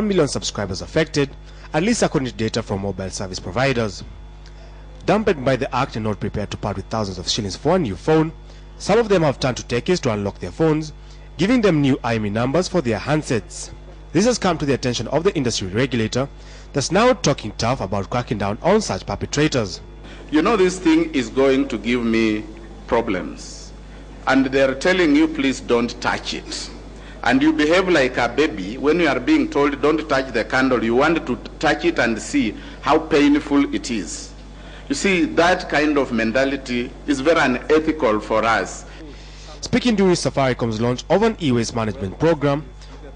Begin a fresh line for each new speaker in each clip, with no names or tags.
1 million subscribers affected, at least according to data from mobile service providers. Dampened by the act and not prepared to part with thousands of shillings for a new phone, some of them have turned to techies to unlock their phones, giving them new IMEI numbers for their handsets. This has come to the attention of the industry regulator that's now talking tough about cracking down on such perpetrators.
You know, this thing is going to give me problems. And they're telling you, please don't touch it. And you behave like a baby when you are being told, don't touch the candle. You want to touch it and see how painful it is. You see, that kind of mentality is very unethical for us.
Speaking during Safaricom's launch of an e-waste management program,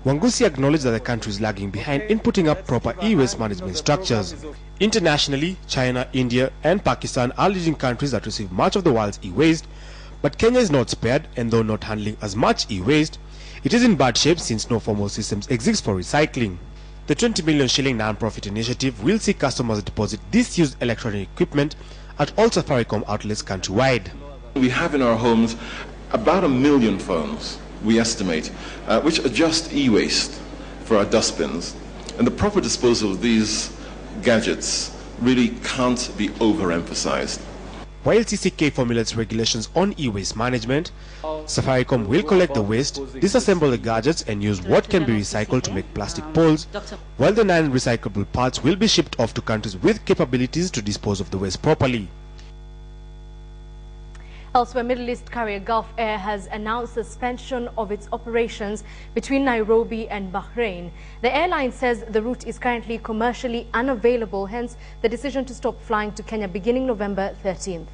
Wangusi acknowledged that the country is lagging behind in putting up proper e-waste management structures. Internationally, China, India and Pakistan are leading countries that receive much of the world's e-waste, but Kenya is not spared, and though not handling as much e-waste, it is in bad shape since no formal systems exist for recycling. The 20 million shilling non-profit initiative will see customers deposit disused electronic equipment at all Safaricom outlets countrywide.
We have in our homes about 1 million phones, we estimate, which are just e-waste for our dustbins. And the proper disposal of these gadgets really can't be overemphasized.
While CCK formulates regulations on e-waste management, Safaricom will collect the waste, disassemble the gadgets and use what can be recycled to make plastic poles, while the non-recyclable parts will be shipped off to countries with capabilities to dispose of the waste properly.
Elsewhere, Middle East carrier Gulf Air has announced suspension of its operations between Nairobi and Bahrain. The airline says the route is currently commercially unavailable, hence the decision to stop flying to Kenya beginning November 13th.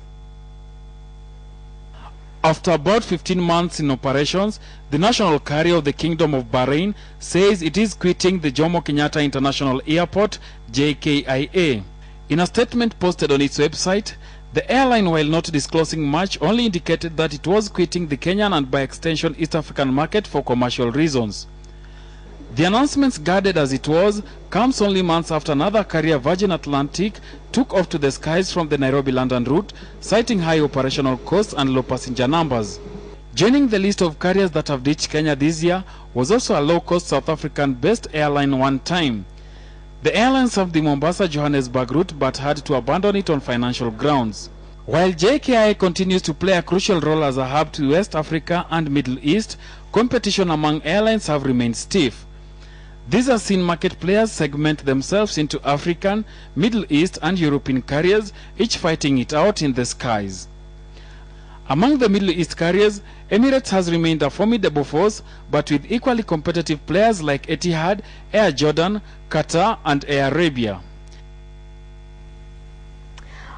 After about 15 months in operations, the national carrier of the Kingdom of Bahrain says it is quitting the Jomo Kenyatta International Airport, JKIA. In a statement posted on its website, the airline, while not disclosing much, only indicated that it was quitting the Kenyan and by extension East African market for commercial reasons. The announcements, guarded as it was, comes only months after another carrier, Virgin Atlantic, took off to the skies from the Nairobi-London route, citing high operational costs and low passenger numbers. Joining the list of carriers that have ditched Kenya this year was also a low-cost South African-based airline One Time. The airline served the Mombasa-Johannesburg route but had to abandon it on financial grounds. While JKI continues to play a crucial role as a hub to West Africa and Middle East, competition among airlines have remained stiff. This has seen market players segment themselves into African, Middle East and European carriers, each fighting it out in the skies. Among the Middle East carriers, Emirates has remained a formidable force, but with equally competitive players like Etihad, Air Jordan, Qatar and Air Arabia.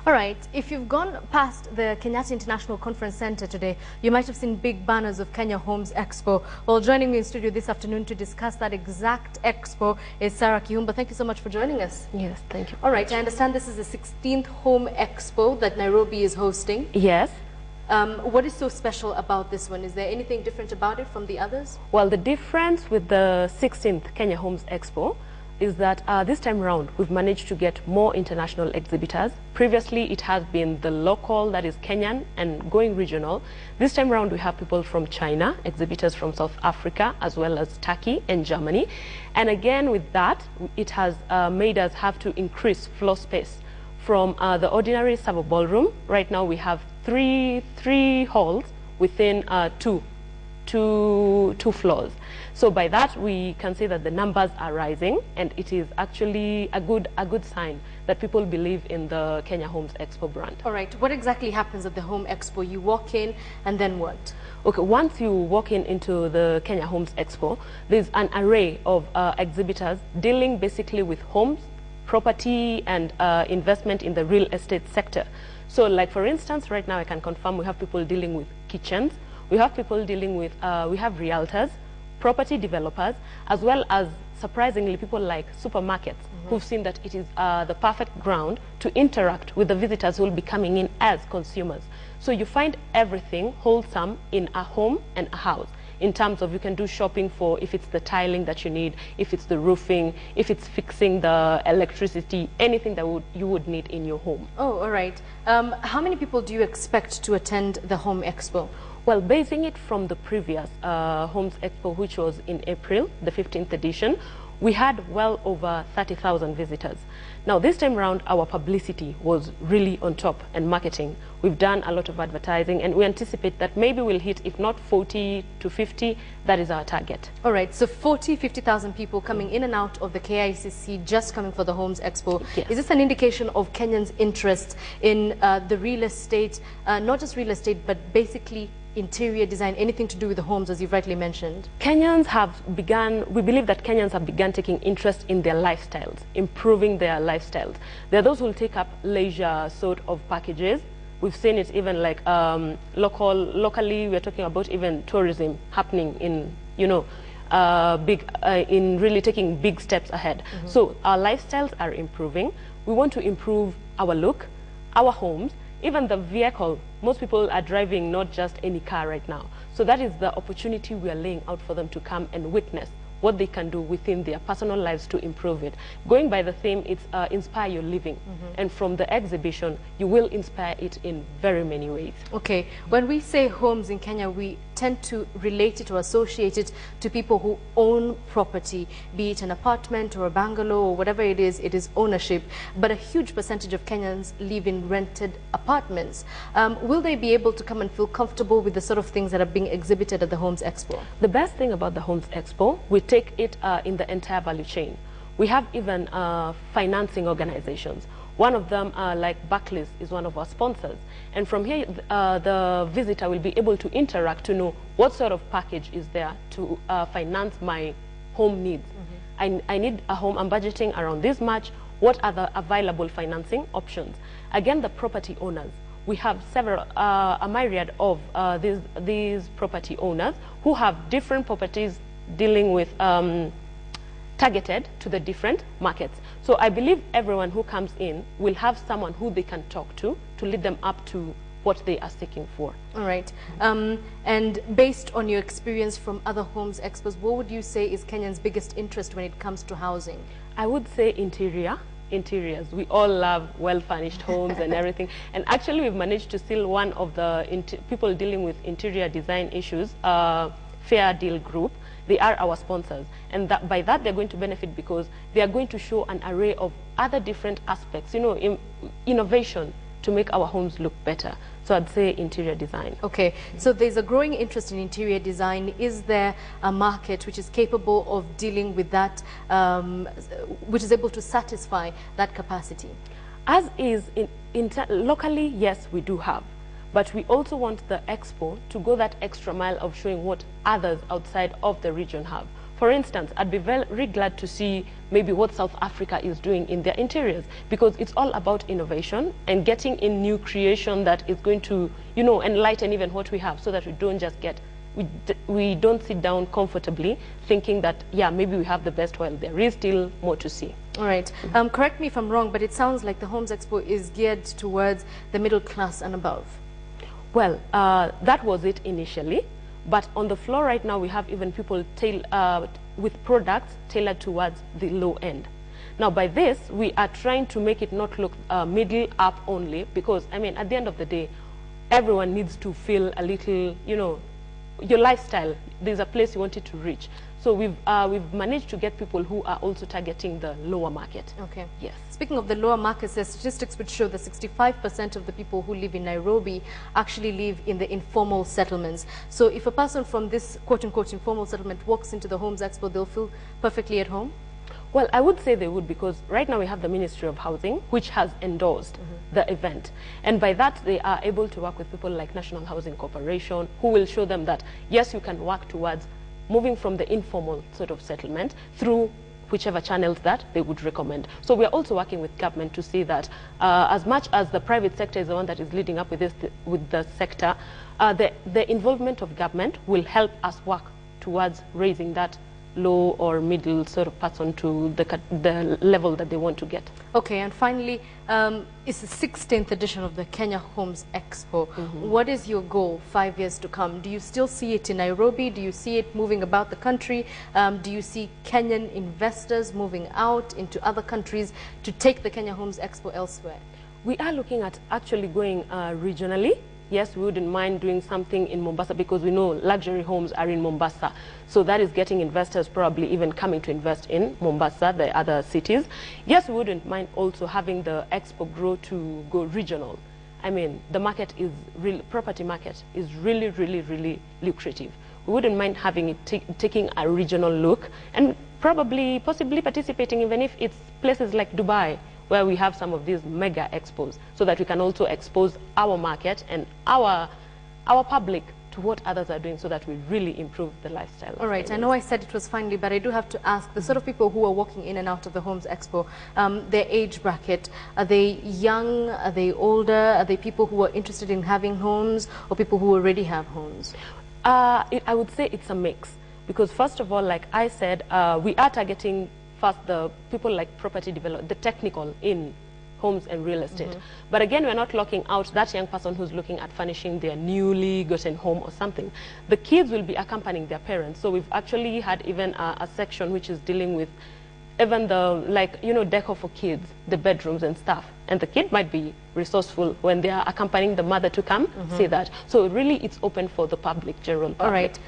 All right, if you've gone past the Kenyatta International Conference Center today, you might have seen big banners of Kenya Homes Expo. Well, joining me in studio this afternoon to discuss that exact expo is Sarah Kihumba. Thank you so much for joining us.
Yes, thank you.
All right, I understand this is the 16th Home Expo that Nairobi is hosting.
Yes.
What is so special about this one? Is there anything different about it from the others?
Well, the difference with the 16th Kenya Homes Expo is that this time around we've managed to get more international exhibitors. Previously it has been the local, that is Kenyan, and going regional. This time around we have people from China, exhibitors from South Africa, as well as Turkey and Germany. And again with that, it has made us have to increase floor space from the ordinary Savo Ballroom. Right now we have three halls within two floors. So by that we can say that the numbers are rising, and it is actually a good sign that people believe in the Kenya Homes Expo brand.
All right, what exactly happens at the Home Expo? You walk in and then what?
Okay, once you walk into the Kenya Homes Expo, there's an array of exhibitors dealing basically with homes, property and investment in the real estate sector. So like for instance, right now I can confirm we have people dealing with kitchens, we have people dealing with, we have realtors, property developers, as well as surprisingly people like supermarkets who've seen that it is the perfect ground to interact with the visitors who will be coming in as consumers. So you find everything wholesome in a home and a house, in terms of you can do shopping for if it's the tiling that you need, if it's the roofing, if it's fixing the electricity, anything that you would need in your home.
Oh, all right. How many people do you expect to attend the Home Expo?
Well, basing it from the previous Homes Expo, which was in April, the 15th edition, we had well over 30,000 visitors. Now, this time around, our publicity was really on top, and marketing. We've done a lot of advertising, and we anticipate that maybe we'll hit, if not 40 to 50, that is our target.
All right, so 50,000 people coming in and out of the KICC, just coming for the Homes Expo.
Yes.
Is this an indication of Kenyans' interest in the real estate, not just real estate, but basically interior design, anything to do with the homes, as you've rightly mentioned?
Kenyans have begun, we believe that Kenyans have begun taking interest in their lifestyles, improving their lifestyles. There are those who will take up leisure sort of packages. We've seen it even like locally, we're talking about even tourism happening in, you know, in really taking big steps ahead. So our lifestyles are improving. We want to improve our look, our homes, even the vehicle. Most people are driving not just any car right now. So that is the opportunity we are laying out for them to come and witness what they can do within their personal lives to improve it. Going by the theme, it's inspire your living. And from the exhibition, you will inspire it in very many ways.
Okay, when we say homes in Kenya, we tend to relate it or associate it to people who own property, be it an apartment or a bungalow or whatever it is ownership. But a huge percentage of Kenyans live in rented apartments. Will they be able to come and feel comfortable with the sort of things that are being exhibited at the Homes Expo?
The best thing about the Homes Expo, we take it in the entire value chain. We have even financing organizations. One of them, like Barclays, is one of our sponsors. And from here, the visitor will be able to interact to know what sort of package is there to finance my home needs. I need a home, I'm budgeting around this much. What are the available financing options? Again, the property owners. We have several, a myriad of these property owners who have different properties dealing with targeted to the different markets. So I believe everyone who comes in will have someone who they can talk to lead them up to what they are seeking for.
All right. And based on your experience from other Homes Expos, what would you say is Kenyans' biggest interest when it comes to housing?
I would say interiors. We all love well-furnished homes and everything. And actually, we've managed to seal one of the people dealing with interior design issues, Fair Deal Group. They are our sponsors, and by that they're going to benefit because they are going to show an array of other different aspects, you know, innovation to make our homes look better. So I'd say interior design.
Okay, so there's a growing interest in interior design. Is there a market which is capable of dealing with that, which is able to satisfy that capacity?
As is, locally, yes, we do have. But we also want the expo to go that extra mile of showing what others outside of the region have. For instance, I'd be very glad to see maybe what South Africa is doing in their interiors, because it's all about innovation and getting in new creation that is going to, you know, enlighten even what we have, so that we don't just get, we don't sit down comfortably thinking that, yeah, maybe we have the best while there is still more to see.
All right. Correct me if I'm wrong, but it sounds like the Homes Expo is geared towards the middle class and above.
Well, that was it initially, but on the floor right now we have even people with products tailored towards the low end. Now by this, we are trying to make it not look middle up only, because, I mean, at the end of the day, everyone needs to feel a little, you know, your lifestyle, there's a place you want it to reach. So we've managed to get people who are also targeting the lower market. Okay. Yes.
Speaking of the lower markets, the statistics would show that 65% of the people who live in Nairobi actually live in the informal settlements. So if a person from this quote-unquote informal settlement walks into the Homes Expo, they'll feel perfectly at home?
Well, I would say they would, because right now we have the Ministry of Housing, which has endorsed the event. And by that, they are able to work with people like National Housing Corporation, who will show them that, yes, you can work towards moving from the informal sort of settlement through whichever channels that they would recommend. So we are also working with government to see that as much as the private sector is the one that is leading up with this, with the sector, the involvement of government will help us work towards raising that low or middle sort of person to the level that they want to get.
Okay, and finally, it's the 16th edition of the Kenya Homes Expo. What is your goal 5 years to come? Do you still see it in Nairobi? Do you see it moving about the country? Do you see Kenyan investors moving out into other countries to take the Kenya Homes Expo elsewhere?
We are looking at actually going regionally yes, we wouldn't mind doing something in Mombasa because we know luxury homes are in Mombasa. So that is getting investors probably even coming to invest in Mombasa, the other cities. Yes, we wouldn't mind also having the expo grow to go regional. I mean, the market is property market is really, really, really lucrative. We wouldn't mind having it taking a regional look and possibly participating, even if it's places like Dubai, where we have some of these mega expos, so that we can also expose our market and our public to what others are doing, so that we really improve the lifestyle.
All right, I know I said it was finally, but I do have to ask, the sort of people who are walking in and out of the Homes Expo, their age bracket, are they young, are they older, are they people who are interested in having homes, or people who already have homes?
I would say it's a mix, because first of all, like I said, we are targeting first the people like property development, the technical in homes and real estate. But again, we're not locking out that young person who's looking at furnishing their newly gotten home or something. The kids will be accompanying their parents. So we've actually had even a section which is dealing with even the, like, you know, decor for kids, the bedrooms and stuff. And the kid might be resourceful when they are accompanying the mother to come see that. So really, it's open for the public, general public.
All right.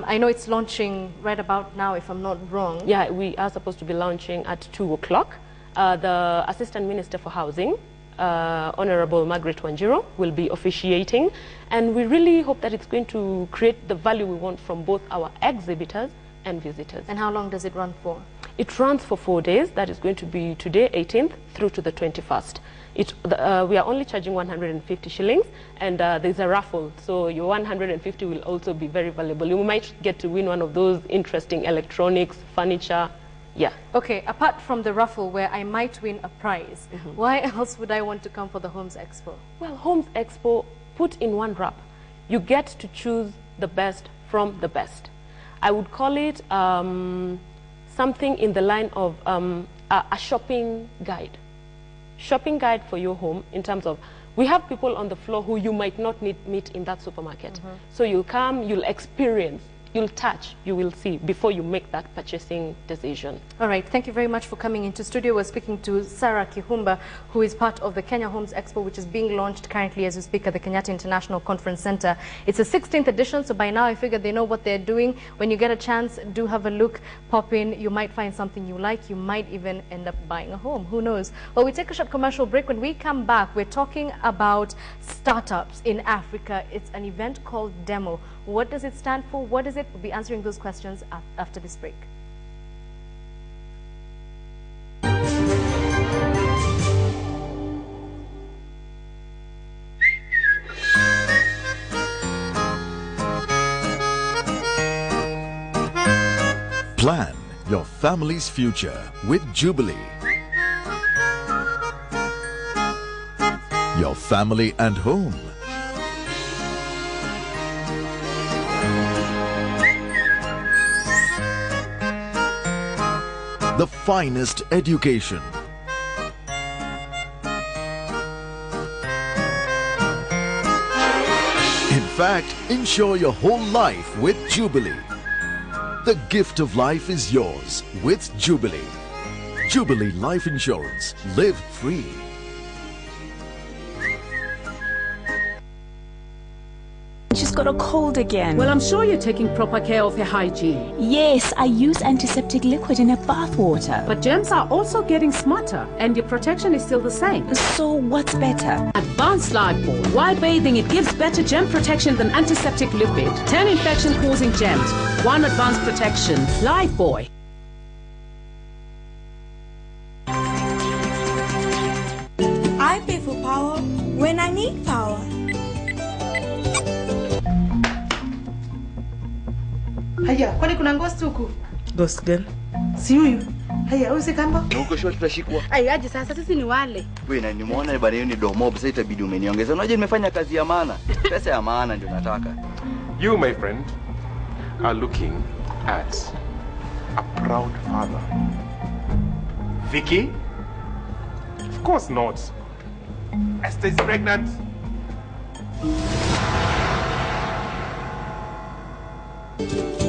I know it's launching right about now, if I'm not wrong.
Yeah, we are supposed to be launching at 2 o'clock. The Assistant Minister for Housing, Honorable Margaret Wanjiru, will be officiating. And we really hope that it's going to create the value we want from both our exhibitors and visitors.
And how long does it run for?
It runs for 4 days. That is going to be today, 18th, through to the 21st. We are only charging 150 shillings, and there's a raffle. So your 150 will also be very valuable. You might get to win one of those interesting electronics, furniture. Yeah.
Okay, apart from the raffle where I might win a prize, why else would I want to come for the Homes Expo?
Well, Homes Expo, put in one wrap, you get to choose the best from the best. I would call it something in the line of a shopping guide. Shopping guide for your home, in terms of, we have people on the floor who you might not meet in that supermarket. So you'll come, you'll experience, you'll touch, you will see before you make that purchasing decision.
All right, thank you very much for coming into studio. We're speaking to Sarah Kihumba, who is part of the Kenya Homes Expo, which is being launched currently as we speak at the Kenyatta International Conference Center. It's a 16th edition, so by now I figure they know what they're doing. When you get a chance, do have a look, pop in. You might find something you like. You might even end up buying a home. Who knows? Well, we take a short commercial break. When we come back, we're talking about startups in Africa. It's an event called Demo. What does it stand for? What is it? We'll be answering those questions after this break.
Plan your family's future with Jubilee. Your family and home. The finest education. In fact, ensure your whole life with Jubilee. The gift of life is yours with Jubilee. Jubilee Life Insurance. Live free.
She's got a cold again.
Well, I'm sure you're taking proper care of her hygiene.
Yes, I use antiseptic liquid in her bath water.
But germs are also getting smarter, and your protection is still the same.
So what's better?
Advanced Lifebuoy. While bathing, it gives better germ protection than antiseptic liquid. 10 infection-causing germs, 1 advanced protection. Lifebuoy.
I pay for power when I need power.
Haya, kwani kuna ghost huku?
Ghost gani?
Si huyu. Haya, usi kamba?
Huko short tutashikwa.
Ai, aje sasa sisi ni wale.
Wewe na nimeona bwana, hiyo ni domob, sasa itabidi umeniongeza. Unajua nimefanya kazi ya maana. Pesa ya maana ndio nataka.
You, my friend, are looking at a proud father. Vicky? Of course not. Esther is pregnant.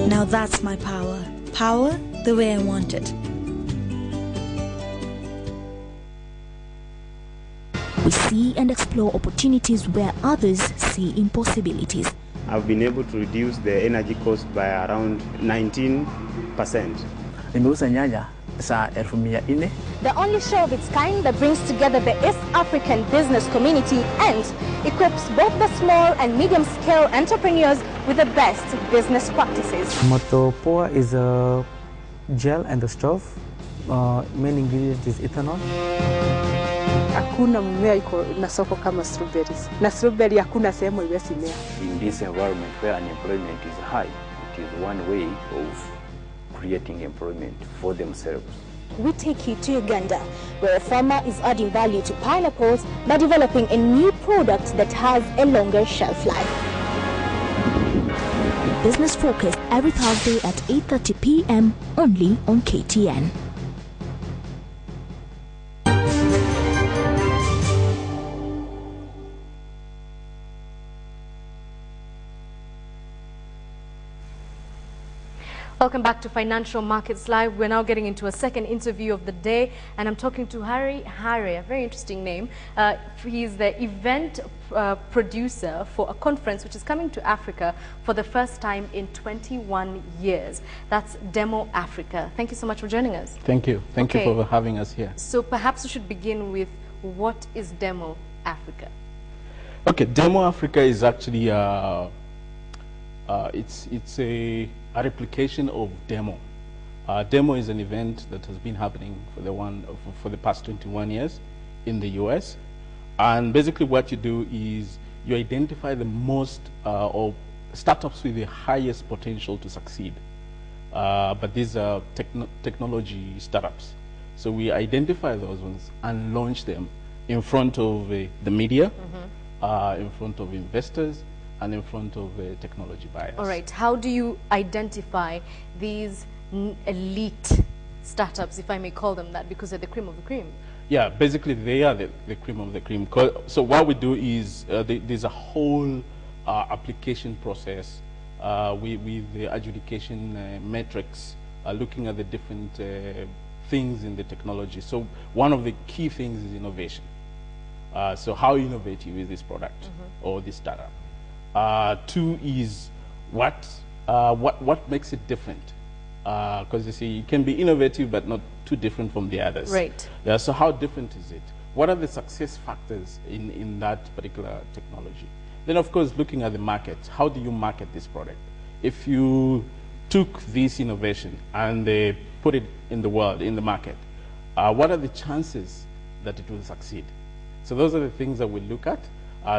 Now that's my power. Power the way I want it.
We see and explore opportunities where others see impossibilities.
I've been able to reduce the energy cost by around 19%.
Nimeuza nyanya za 4,400.
The only show of its kind that brings together the East African business community and equips both the small and medium-scale entrepreneurs with the best business practices.
Moto Poa is a gel and the stove. Main ingredient is ethanol.
Hakuna mmea iko na soko kama strawberries. Na strawberry hakuna sehemu iwezi mea.
In this environment where unemployment is high, it is one way of creating employment for themselves.
We take you to Uganda, where a farmer is adding value to pineapples by developing a new product that has a longer shelf life.
Business Focus every Thursday at 8:30 p.m. only on KTN.
Welcome back to Financial Markets Live. We're now getting into a second interview of the day, and I'm talking to Harry, a very interesting name. He's the event producer for a conference which is coming to Africa for the first time in 21 years. That's Demo Africa. Thank you so much for joining us.
Thank you. Thank you for having us here.
So perhaps we should begin with, what is Demo Africa?
Okay, Demo Africa is actually it's a replication of Demo. Demo is an event that has been happening for the past 21 years in the US. And basically what you do is you identify the most or startups with the highest potential to succeed. But these are technology startups. So we identify those ones and launch them in front of the media, in front of investors, and in front of technology buyers.
All right. How do you identify these elite startups, if I may call them that, because they're the cream of the cream?
Yeah, basically they are the cream of the cream. So what we do is there's a whole application process with the adjudication metrics, looking at the different things in the technology. So one of the key things is innovation. So how innovative is this product or this startup? Two is what makes it different, because you see, it can be innovative but not too different from the others.
Right.
Yeah. So how different is it? What are the success factors in that particular technology? Then, of course, looking at the market. How do you market this product? If you took this innovation and they put it in the world, in the market, what are the chances that it will succeed? So those are the things that we look at.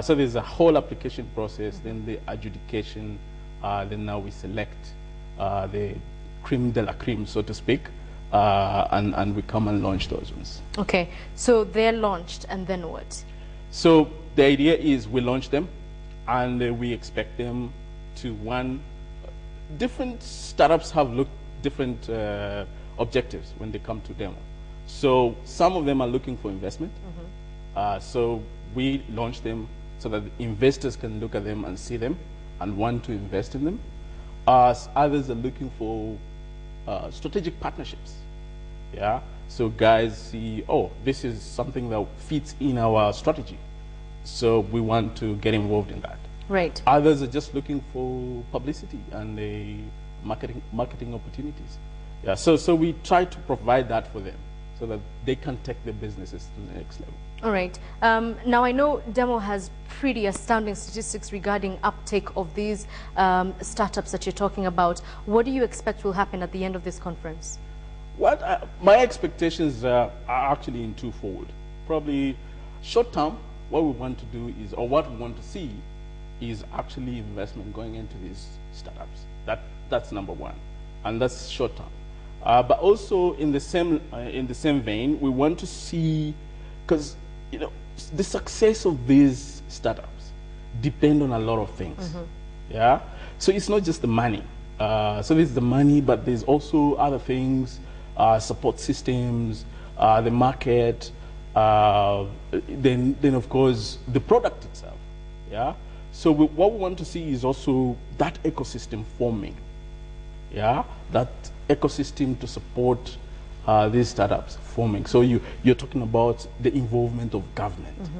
So there's a whole application process, then the adjudication, then now we select the creme de la creme, so to speak, and we come and launch those ones.
Okay, so they're launched, and then what?
So the idea is we launch them, and we expect them to, different startups have different objectives when they come to Demo. So some of them are looking for investment. So we launch them so that investors can look at them and see them and want to invest in them. Others are looking for strategic partnerships. Yeah. So guys see, oh, this is something that fits in our strategy, so we want to get involved in that.
Right.
Others are just looking for publicity and marketing opportunities. Yeah. So we try to provide that for them so that they can take their businesses to the next level.
All right. Now, I know Demo has pretty astounding statistics regarding uptake of these startups that you're talking about. What do you expect will happen at the end of this conference?
My expectations are actually in twofold. Probably short term, what we want to do is, or what we want to see, is actually investment going into these startups. That's number one, and that's short term. But also in the same vein, we want to see, because the success of these startups depend on a lot of things. Yeah. So it's not just the money. So there's the money, but there's also other things, support systems, the market, then of course the product itself. Yeah. So what we want to see is also that ecosystem forming. Yeah. That ecosystem to support these startups forming. So you're talking about the involvement of government.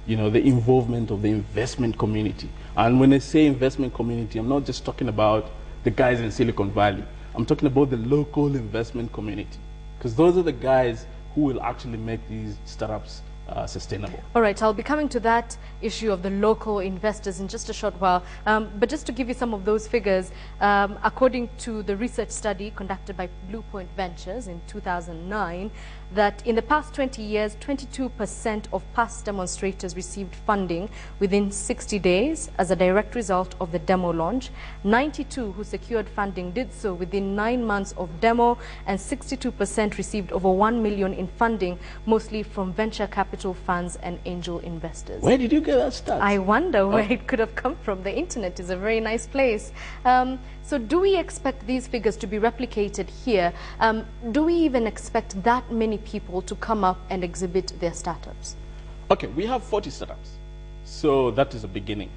the involvement of the investment community. And when I say investment community, I'm not just talking about the guys in Silicon Valley. I'm talking about the local investment community, because those are the guys who will actually make these startups sustainable.
All right, I'll be coming to that issue of the local investors in just a short while. But just to give you some of those figures, according to the research study conducted by Blue Point Ventures in 2009, that in the past 20 years, 22% of past demonstrators received funding within 60 days as a direct result of the demo launch. 92 who secured funding did so within 9 months of demo, and 62% received over 1 million in funding, mostly from venture capital funds and angel investors.
Where did you get that stat?
I wonder where it could have come from. The internet is a very nice place. So do we expect these figures to be replicated here? Do we even expect that many people to come up and exhibit their startups?
Okay, we have 40 startups. So that is a beginning.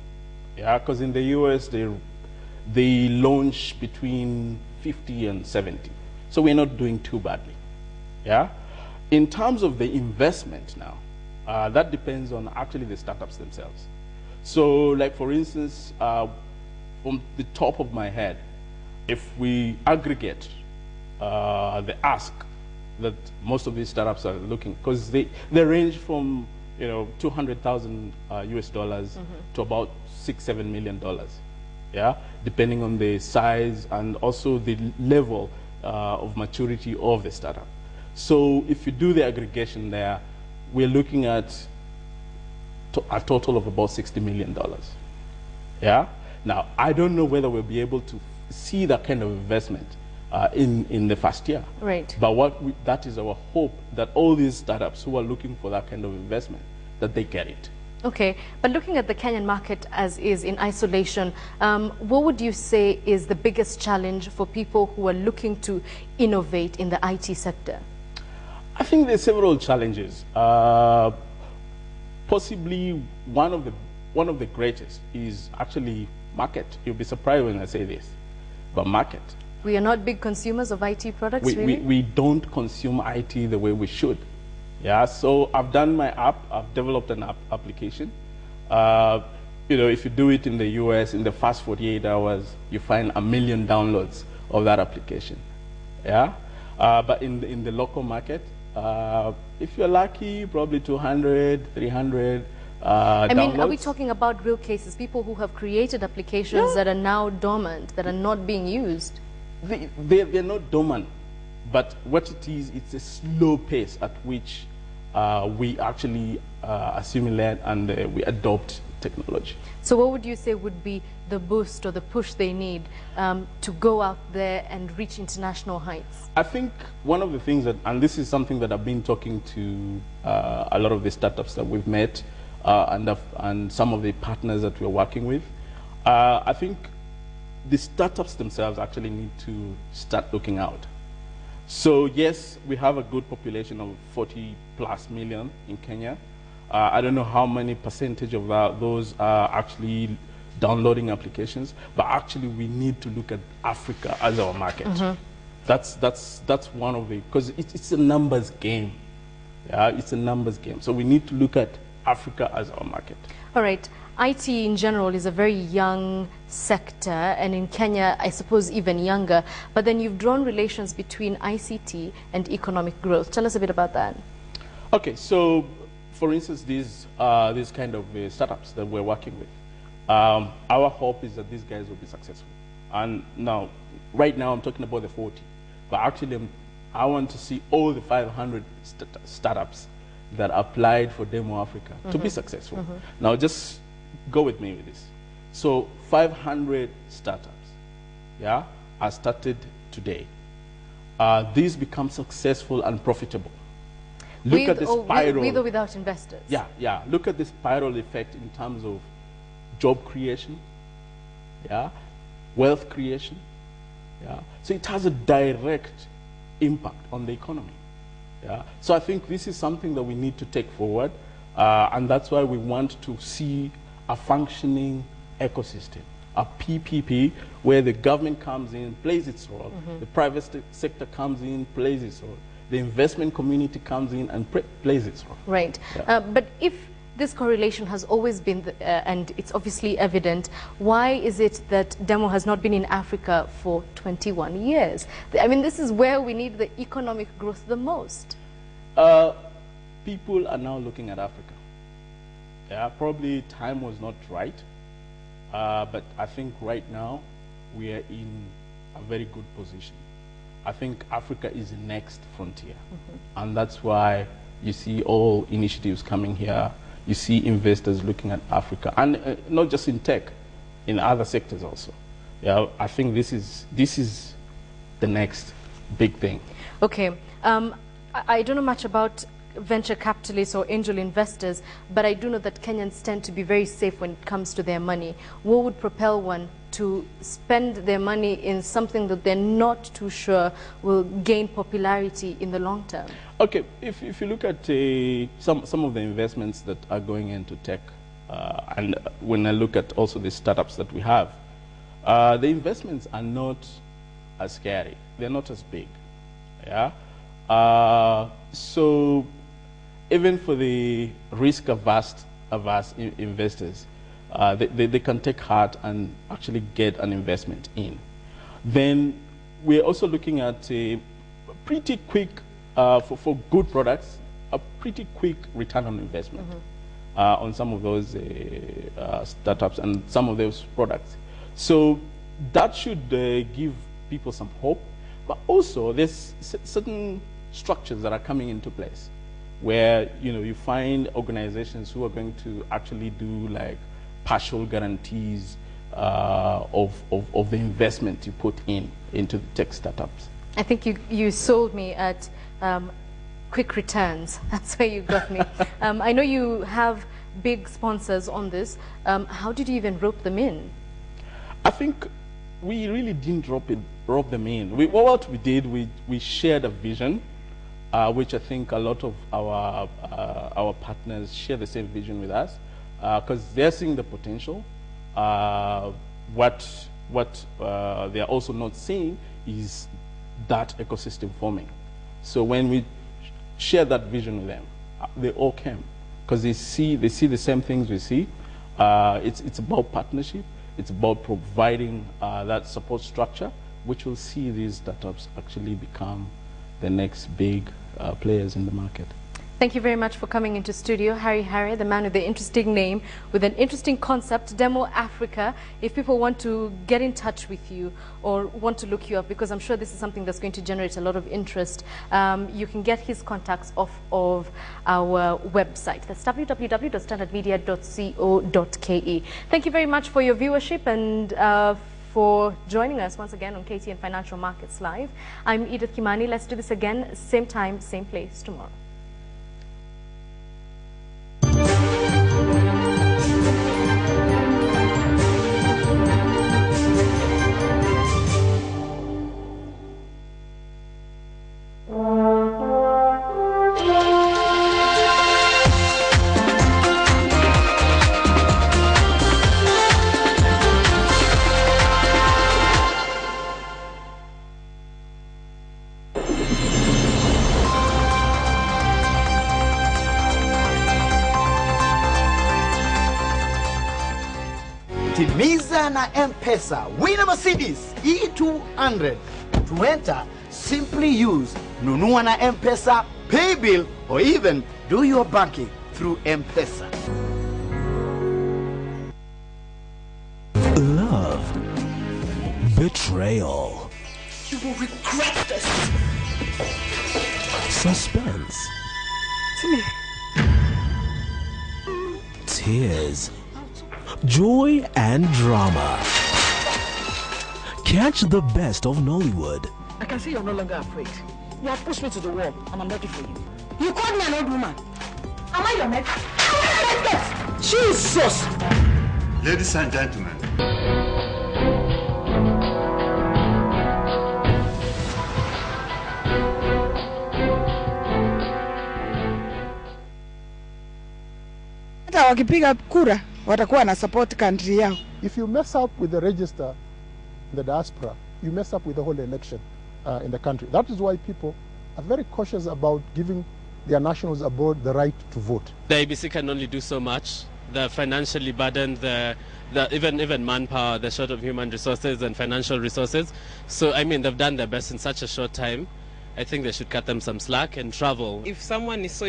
Yeah, because in the US, they launch between 50 and 70. So we're not doing too badly. Yeah. In terms of the investment now, that depends on actually the startups themselves. So like for instance, from the top of my head, if we aggregate the ask that most of these startups are looking, because they range from 200,000 US dollars to about $6-7 million, yeah, depending on the size and also the level of maturity of the startup. So if you do the aggregation there, we're looking at a total of about $60 million. Yeah. Now, I don't know whether we'll be able to see that kind of investment in the first year.
Right.
But that is our hope, that all these startups who are looking for that kind of investment, that they get it.
Okay, but looking at the Kenyan market as is in isolation, what would you say is the biggest challenge for people who are looking to innovate in the IT sector?
I think there's several challenges. Possibly one of the greatest is actually market. You'll be surprised when I say this, but market.
We are not big consumers of IT products, really?
We don't consume IT the way we should. Yeah, so I've done my app. I've developed an application. If you do it in the US, in the first 48 hours, you find 1 million downloads of that application. Yeah, but in the local market, if you're lucky, probably 200, 300
I mean,
downloads.
are we talking about real cases, people who have created applications that are now dormant, that are not being used?
They're not dormant, but what it is, it's a slow pace at which we actually assimilate and we adopt technology.
So what would you say would be the boost or the push they need to go out there and reach international heights?
I think one of the things that, and this is something that I've been talking to a lot of the startups that we've met and some of the partners that we're working with, I think the startups themselves actually need to start looking out. So yes, we have a good population of 40+ million in Kenya. I don't know how many percentage of those are actually downloading applications, but actually we need to look at Africa as our market. That's one of the, because it's a numbers game. Yeah, it's a numbers game. So we need to look at Africa as our market.
All right. IT in general is a very young sector, and in Kenya, I suppose even younger. But then you've drawn relations between ICT and economic growth. Tell us a bit about that.
Okay, so for instance, these kind of startups that we're working with, our hope is that these guys will be successful. And now, right now, I'm talking about the 40, but actually, I want to see all the 500 startups that applied for Demo Africa to be successful. Now, just go with me with this. So 500 startups, yeah, are started today. These become successful and profitable. Look at the spiral.
With or without investors?
Yeah, yeah. Look at the spiral effect in terms of job creation, yeah, wealth creation, yeah. So it has a direct impact on the economy. Yeah. So I think this is something that we need to take forward, and that's why we want to see a functioning ecosystem, a PPP, where the government comes in, plays its role, the private sector comes in, plays its role, the investment community comes in and plays its role.
Right. Yeah. But if this correlation has always been, and it's obviously evident. Why is it that Demo has not been in Africa for 21 years? I mean, this is where we need the economic growth the most.
People are now looking at Africa. Yeah, probably time was not right, but I think right now we are in a very good position. I think Africa is the next frontier, and that's why you see all initiatives coming here. You see investors looking at Africa, and not just in tech, in other sectors also. Yeah, I think this is the next big thing.
Okay, I don't know much about venture capitalists or angel investors, but I do know that Kenyans tend to be very safe when it comes to their money. What would propel one to spend their money in something that they're not too sure will gain popularity in the long term?
Okay, if you look at some of the investments that are going into tech, and when I look at also the startups that we have, the investments are not as scary. They're not as big. Yeah. So even for the risk-averse investors, they can take heart and actually get an investment in. Then we're also looking at a pretty quick, for good products, a pretty quick return on investment on some of those startups and some of those products. So that should give people some hope. But also there's certain structures that are coming into place where you find organizations who are going to actually do like partial guarantees of the investment you put into the tech startups.
I think you sold me at quick returns. That's where you got me. I know you have big sponsors on this. How did you even rope them in?
I think we really didn't rope them in. What we did, we shared a vision, which I think a lot of our partners share the same vision with us, because they're seeing the potential. What they are also not seeing is that ecosystem forming. So when we share that vision with them, they all came because they see the same things we see. It's about partnership. It's about providing that support structure, which will see these startups actually become the next big players in the market.
Thank you very much for coming into studio, Harry, the man with the interesting name, with an interesting concept, Demo Africa. If people want to get in touch with you or want to look you up, because I'm sure this is something that's going to generate a lot of interest, you can get his contacts off of our website. That's www.standardmedia.co.ke. Thank you very much for your viewership and for joining us once again on KTN Financial Markets Live. I'm Edith Kimani. Let's do this again, same time, same place tomorrow.
Timiza na M-Pesa. Win a Mercedes E200. To enter, simply use Nunua na M-Pesa, pay bill, or even do your banking through M-Pesa.
Love. Betrayal.
You will regret this.
Suspense. Tears. Joy and drama. Catch the best of Nollywood.
I can see you're no longer afraid. You have pushed me to the wall, and I'm ready for you. You called me an old woman. Am I your mate?
Jesus!
Ladies and gentlemen.
Wakipiga kura watakuwa na support country yao.
If you mess up with the register, the diaspora, you mess up with the whole election in the country. That is why people are very cautious about giving their nationals abroad the right to vote.
The ABC can only do so much. They're financially burdened, even manpower, they're short of human resources and financial resources. So, I mean, they've done their best in such a short time. I think they should cut them some slack and travel.
If someone is so